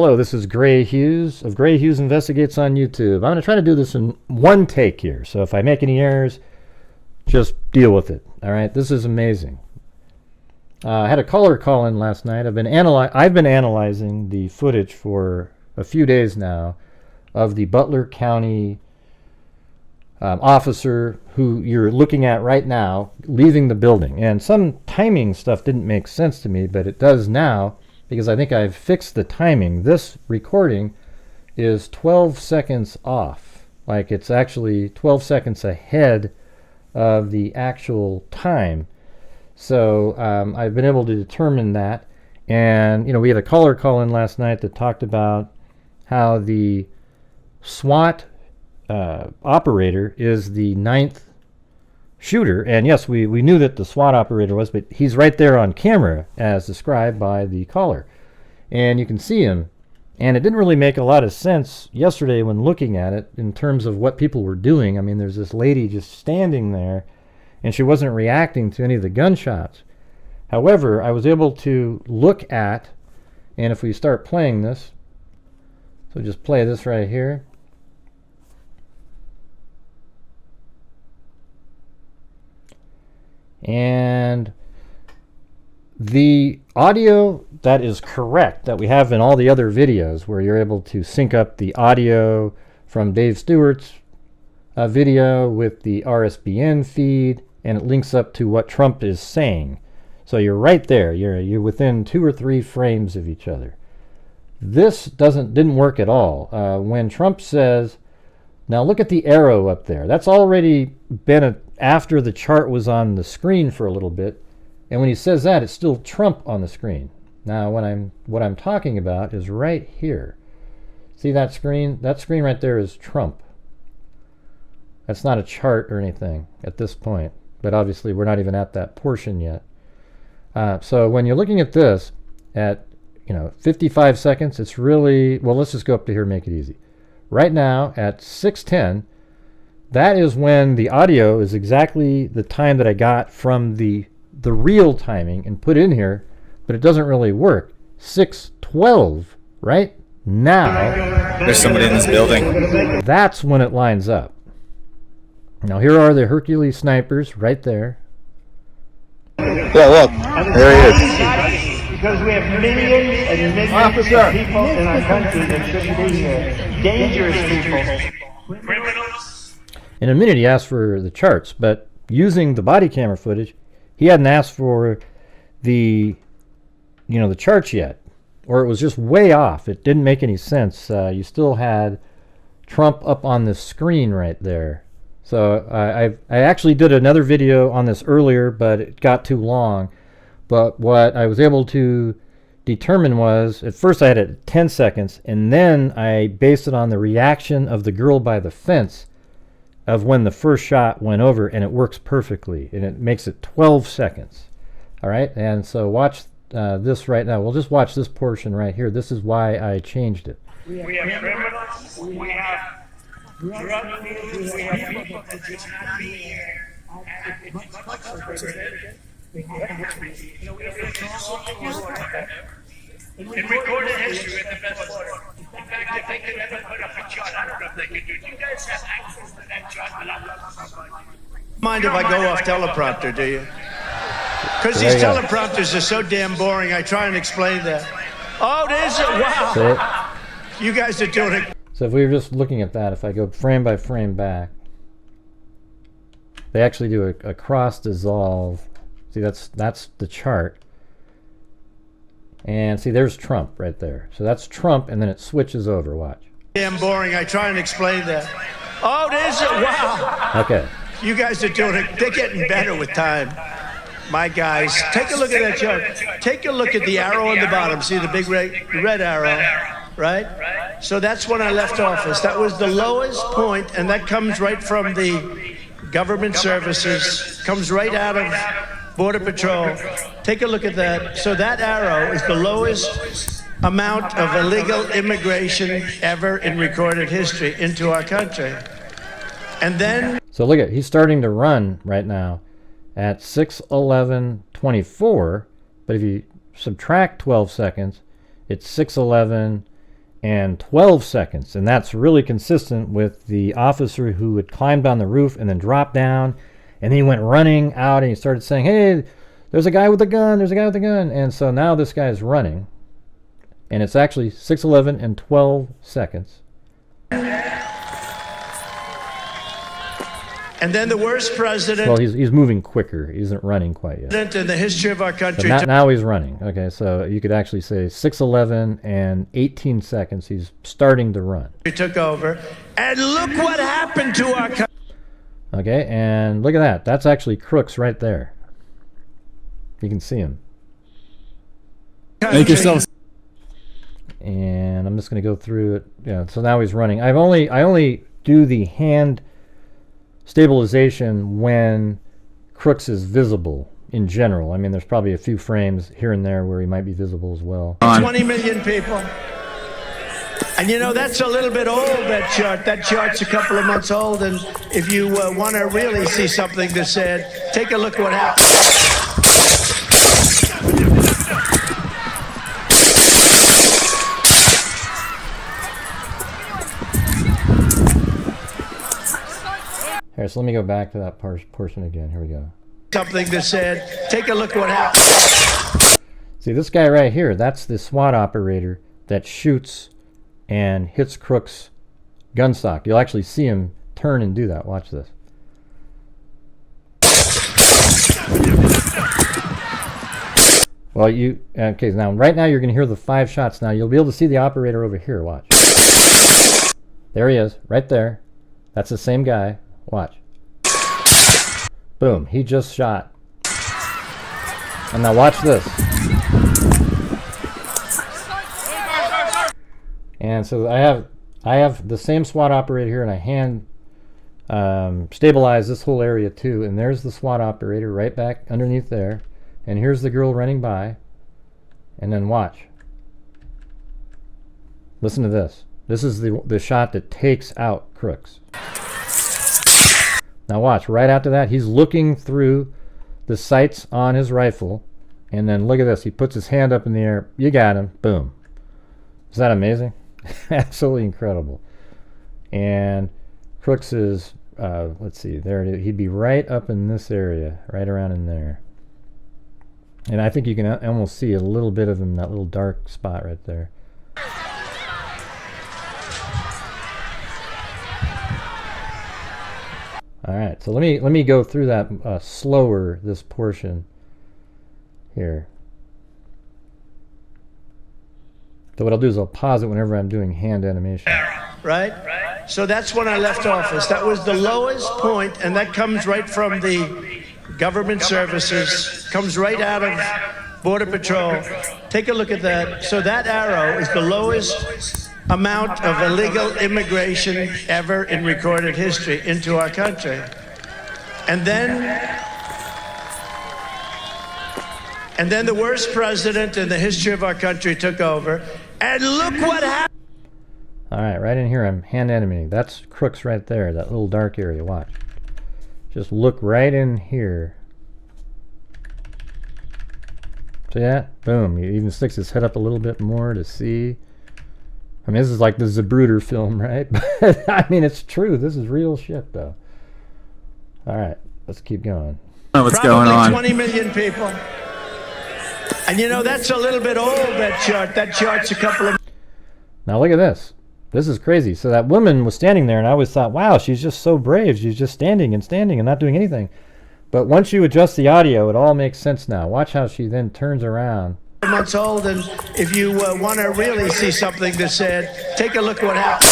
Hello, this is Gray Hughes of Gray Hughes Investigates on YouTube. I'm going to try to do this in one take here, so if I make any errors, just deal with it. All right, this is amazing. I had a caller call in last night. I've been analyzing the footage for a few days now of the Butler County officer who you're looking at right now leaving the building. And some timing stuff didn't make sense to me, but it does now, because I think I've fixed the timing. This recording is 12 seconds off. Like, it's actually 12 seconds ahead of the actual time. So I've been able to determine that. And, you know, we had a caller call in last night that talked about how the SWAT operator is the 9th shooter. And yes, we knew that the SWAT operator was, but he's right there on camera as described by the caller. And you can see him. And it didn't really make a lot of sense yesterday when looking at it in terms of what people were doing. I mean, there's this lady just standing there, and she wasn't reacting to any of the gunshots. However, I was able to look at, and if we start playing this, so just play this right here. And the audio that is correct that we have in all the other videos where you're able to sync up the audio from Dave Stewart's video with the RSBN feed, and it links up to what Trump is saying. So you're right there. You're within 2 or 3 frames of each other. This didn't work at all. When Trump says, now look at the arrow up there. That's already been after the chart was on the screen for a little bit. And when he says that, it's still Trump on the screen. Now, what I'm talking about is right here. See that screen? That screen right there is Trump. That's not a chart or anything at this point. But obviously, we're not even at that portion yet. So when you're looking at this at 55 seconds, it's really, well, let's just go up to here and make it easy. Right now at 6:10, that is when the audio is exactly the time that I got from the real timing and put in here, but it doesn't really work. 6:12, right? Now, there's somebody in this building. That's when it lines up. Now here are the Hercules snipers right there. Yeah, look, there he is. Because we have millions and millions of people in our country that shouldn't be here. Dangerous people. Criminals. In a minute he asked for the charts, but using the body camera footage, he hadn't asked for the charts yet, or it was just way off. It didn't make any sense. You still had Trump up on the screen right there. So I actually did another video on this earlier, but it got too long. But what I was able to determine was, at first I had it at 10 seconds, and then I based it on the reaction of the girl by the fence of when the first shot went over, and it works perfectly, and it makes it 12 seconds. All right, and so watch this right now. We'll just watch this portion right here. This is why I changed it. We have criminals, we have drug dealers, we have people that should not be here. In recorded history, we're the best order. In fact, if they could ever put up a chart, I don't know if they could do it. You guys have access to that chart. Mind if I go off teleprompter, do you? Because these teleprompters are so damn boring, I try and explain that. Oh, there's it. Wow. You guys are doing it. So if we were just looking at that, if I go frame by frame back, they actually do a cross dissolve. See, that's the chart. And see, there's Trump right there. So that's Trump, and then it switches over. Watch. Damn boring. I try and explain that. Oh, there's it. Wow. Okay. You guys are doing it. They're getting better with time. My guys, take a look at that chart. Take a look at the arrow on the bottom. See the big red arrow, right? So that's when I left office. That was the lowest point, and that comes right from the government services, comes right out of Border Patrol. Take a look at that. So that arrow is the lowest amount of illegal immigration ever in recorded history into our country. And then... So look at, he's starting to run right now at 6:11:24, but if you subtract 12 seconds, it's 6:11 and 12 seconds. And that's really consistent with the officer who had climbed on the roof and then dropped down. And then he went running out and he started saying, hey, there's a guy with a gun. There's a guy with a gun. And so now this guy's running. And it's actually 6:11 and 12 seconds. And then the worst president. Well, he's moving quicker. He isn't running quite yet. In the history of our country. So now he's running. Okay, so you could actually say 6:11 and 18 seconds. He's starting to run. He took over. And look what happened to our country. Okay, and look at that. That's actually Crooks right there. You can see him. Make yourself. And I'm just going to go through it. Yeah, so now he's running. I only do the hand stabilization when Crooks is visible in general. I mean, there's probably a few frames here and there where he might be visible as well. 20 million people. And you know, that's a little bit old, that chart. That chart's a couple of months old. And if you want to really see something that's said, take a look what happened. Here, so let me go back to that portion again. Here we go. Something that said, take a look what happened. See, this guy right here, that's the SWAT operator that shoots and hits Crooks' gun stock. You'll actually see him turn and do that. Watch this. Well, okay, now right now you're going to hear the 5 shots. Now you'll be able to see the operator over here. Watch. There he is, right there. That's the same guy. Watch. Boom, he just shot. And now watch this. And so I have the same SWAT operator here, and I hand stabilize this whole area too. And there's the SWAT operator right back underneath there. And here's the girl running by. And then watch. Listen to this. This is the shot that takes out Crooks. Now watch, right after that, he's looking through the sights on his rifle, and then look at this. He puts his hand up in the air. You got him. Boom. Is that amazing? Absolutely incredible. And Crooks is, let's see, there it is. He'd be right up in this area, right around in there. And I think you can almost see a little bit of him, that little dark spot right there. All right, so let me go through that slower, this portion here. So what I'll do is I'll pause it whenever I'm doing hand animation. Right? So that's when I left office. That was the lowest point, and that comes right from the government services, comes right out of Border Patrol. Take a look at that. So that arrow is the lowest amount of illegal immigration ever in recorded history into our country. And then the worst president in the history of our country took over. And look what happened. All right, right in here, I'm hand animating. That's Crooks right there, that little dark area. Watch. Just look right in here. See that? Boom. He even sticks his head up a little bit more to see. I mean, this is like the Zapruder film, right? But I mean, it's true. This is real shit, though. All right, let's keep going. What's going on? 20 million people. And you know, that's a little bit old, that chart. That chart's a couple of... Now look at this. This is crazy. So that woman was standing there, and I always thought, wow, she's just so brave. She's just standing and not doing anything. But once you adjust the audio, it all makes sense now. Watch how she then turns around. Months old, and if you want to really see something that's said, take a look what happened.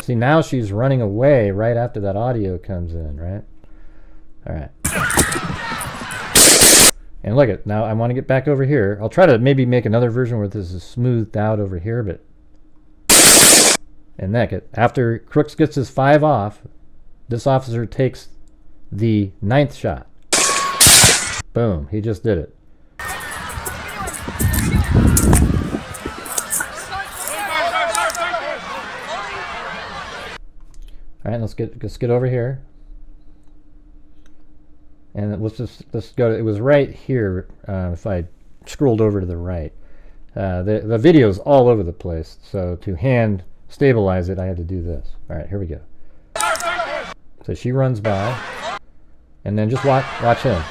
See, now she's running away right after that audio comes in, right? All right. And look at, now I want to get back over here. I'll try to maybe make another version where this is smoothed out over here, but... And after Crooks gets his 5 off, this officer takes the 9th shot. Boom, he just did it. All right, let's get over here. And let's go to, it was right here, if I scrolled over to the right. The video's all over the place, so to hand stabilize it, I had to do this. All right, here we go. So she runs by, and then just watch him.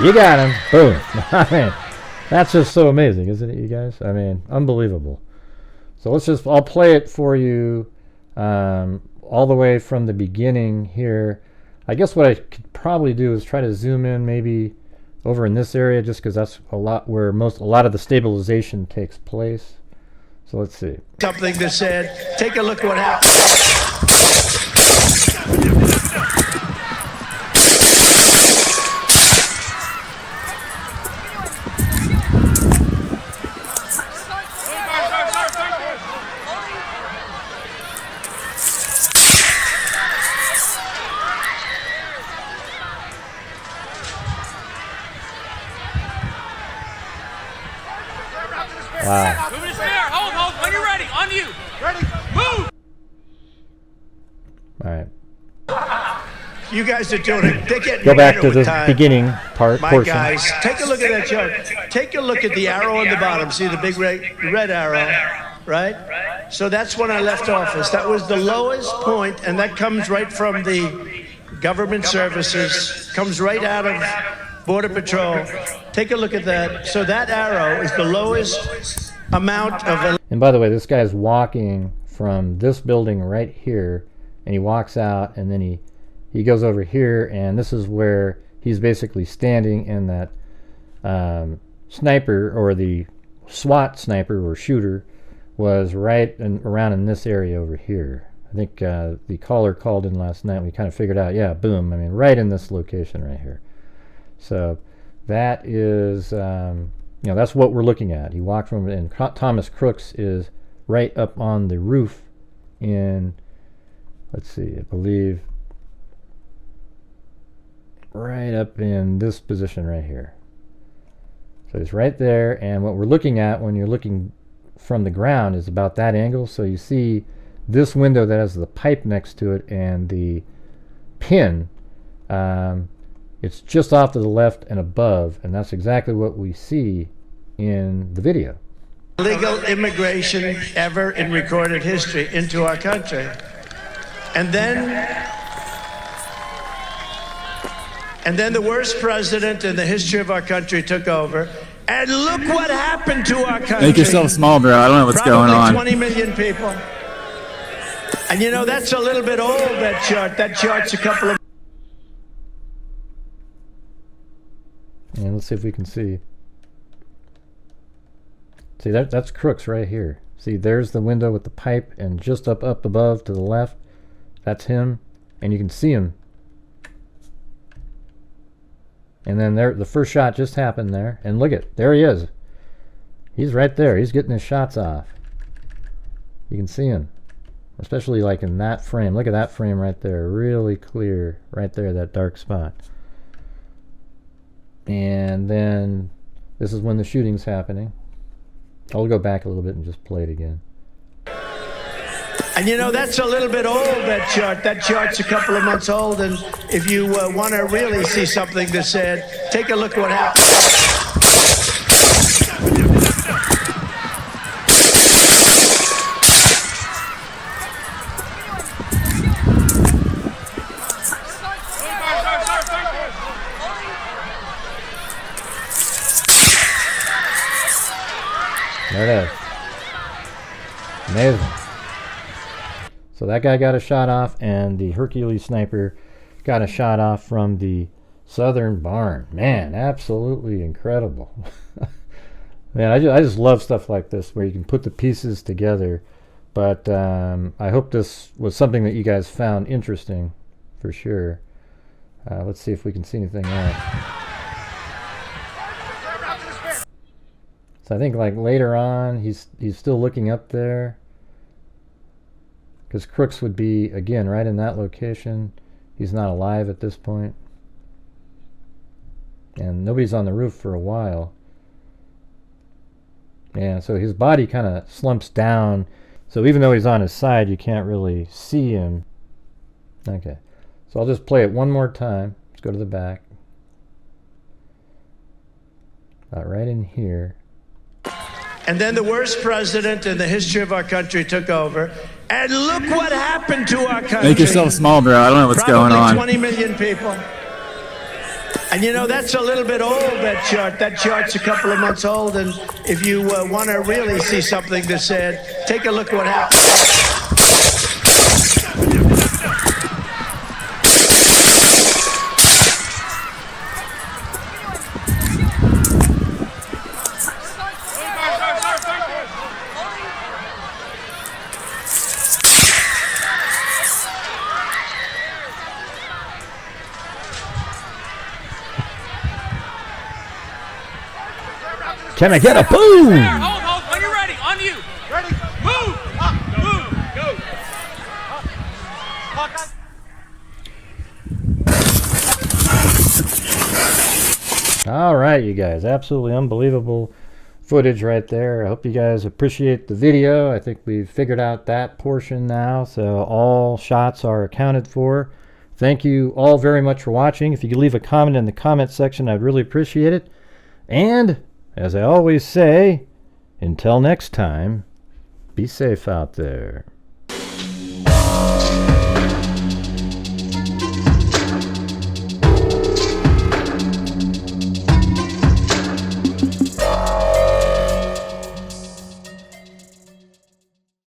You got him. Boom. I mean, that's just so amazing, isn't it, you guys? I mean, unbelievable. So I'll play it for you all the way from the beginning here. I guess what I could probably do is try to zoom in maybe over in this area, just because that's a lot where a lot of the stabilization takes place. So let's see. Something that said, take a look what happened. Wow. Moving his hair. Hold. When you're ready. On you. Ready. Move. All right. You guys are doing it. They're getting Go back better to with the time. beginning portion. Guys, take a look at that chart. Take a look at the arrow on the bottom. See the big red arrow, right? So that's when I left office. That was the lowest point, and that comes right from the government services, comes right out of Border Patrol. Take a look at that. So that arrow is the lowest amount of... And by the way, this guy's walking from this building right here, and he walks out, and then he goes over here, and this is where he's basically standing, and that sniper, or the SWAT sniper or shooter, was right around in this area over here. I think the caller called in last night. We kind of figured out, yeah, boom. I mean, right in this location right here. So that is, that's what we're looking at. He walked from, and Thomas Crooks is right up on the roof in, let's see, I believe, right up in this position right here. So he's right there, and what we're looking at when you're looking from the ground is about that angle. So you see this window that has the pipe next to it and the pin. It's just off to the left and above, and that's exactly what we see in the video. Legal immigration ever in recorded history into our country. And then the worst president in the history of our country took over. And look what happened to our country. Make yourself small, bro. I don't know what's going on. 20 million people. And you know, that's a little bit old, that chart. That chart's a couple of... And let's see if we can see. See, that's Crooks right here. See, there's the window with the pipe, and just up above to the left, that's him, and you can see him. And then there, the first shot just happened there, and look at, there he is. He's right there. He's getting his shots off. You can see him, especially like in that frame. Look at that frame right there, really clear right there, that dark spot. And then this is when the shooting's happening. I'll go back a little bit and just play it again. And you know, that's a little bit old, that chart. That chart's a couple of months old, and if you want to really see something that said, take a look what happened. There it is. Amazing. So that guy got a shot off, and the Hercules sniper got a shot off from the southern barn. Man, absolutely incredible. Man, I just love stuff like this where you can put the pieces together. But I hope this was something that you guys found interesting, for sure. Let's see if we can see anything else. So I think like later on, he's still looking up there, because Crooks would be again right in that location. He's not alive at this point, and nobody's on the roof for a while. Yeah, so his body kind of slumps down, so even though he's on his side, you can't really see him. Okay, so I'll just play it one more time. Let's go to the back. Right in here. And then the worst president in the history of our country took over. And look what happened to our country. Make yourself small, bro. I don't know what's going on. 20 million people. And you know, that's a little bit old, that chart. That chart's a couple of months old. And if you want to really see something that's said, take a look at what happened. Can I get a boom? Hold. When you're ready, on you. Ready? Move. Move. Go. All right, you guys. Absolutely unbelievable footage right there. I hope you guys appreciate the video. I think we've figured out that portion now, so all shots are accounted for. Thank you all very much for watching. If you could leave a comment in the comment section, I'd really appreciate it. And as I always say, until next time, be safe out there.